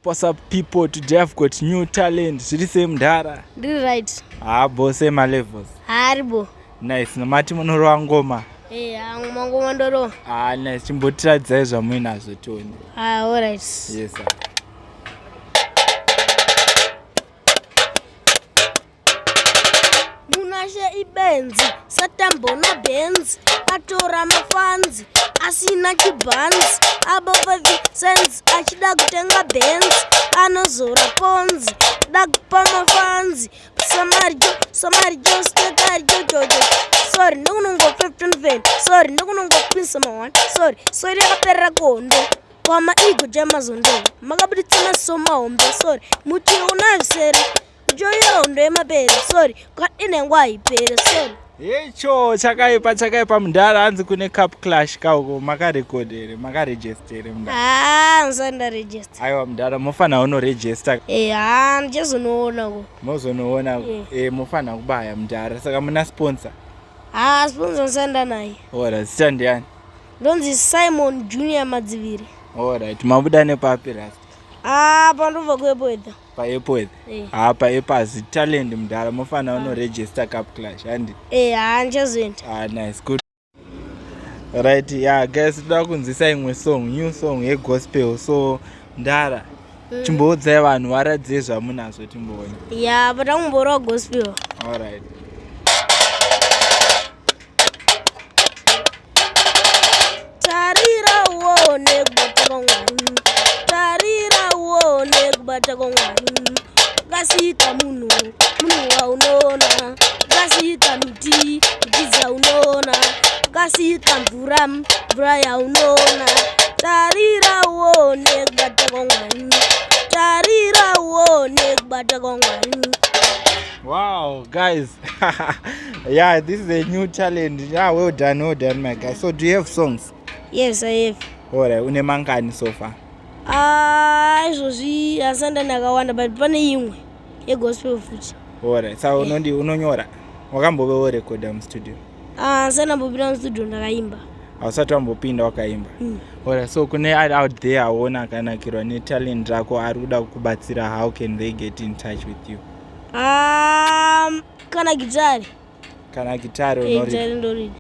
What's up, people? Today I've got new talent. Zviri same Mdara. Right. Boss, same levels. Haribo. Nice. Namati munorova ngoma. Ngoma ngoma ndoro. Nice. Chimbotiradzai zvamuinazo toni. All right. Yes, sir. Munashe ibenzi, satambona benzi, atora mafanzi, asina chibanzi, above cents, achida kutenga benzi, anozora ponzi, dakupa mafanzi, samarjo, stetarjo, jojo. Sorry, ndokunongo 15 ven, sorry, ndokunongo pinsa mawan, sorry, yakapera kondo. Kwama igo jamazondo, makabuditsana somahombe, sorry, muti unazvisere. Joyo ndo emapere, sorry, kwatine ngwaipere, sorry. Yecho, chakaipa Mdara hanzi kune cup clash kauko, makarekodere, makaregistere Mdara. Nsanda register. Aiwa Mdara, mofana uno register. Ndizonoona ko. Mozonoona ko. Mofana kubaya Mdara, saka muna sponsor. Sponsor nsanda naye. Ora, zita ndiani? Ndonzi Simon Junior Madziviri. Alright, mabuda nepapi rasta? Pandova kuepoedha. Paepoedha? Paepazi talent Mdara, mofana uno register cup clash, handi? Nchazoenda. Nice, good. Right, yeah, guys, toda kunzisa imwe new song yegospel, so Mdara, chimboudzai vanhu varadze zvamunazo timboona. Patangumborwa gospel. Alright. Tarira uone kubata kwa Mwari. Tarira uone kubata kwa Mwari. Kasita munu waunoona. Kasita miti zaunoona. Kasita mvura yaunoona. Tarira uone kubata kwa Mwari. Tarira uone kubata kwa Mwari. Wow, guys. Yeah, this is a new challenge. Yeah, well done, my guy. So, do you have songs? Yes, I have. Alright, une mangani so far? Izvozvi asanda ndakawanda, but pane imwe yegospel futi. Alright, so unonyora? Wakambovewo recorda mustudio? Asana mbopinda mustudio ndakaimba. Hausati wambopinda wakaimba? Alright, so kune out there aona akanakirwa netalent rako ari kuda kukubatsira, how can they get in touch with you? Kana gitari unorida? ndorida.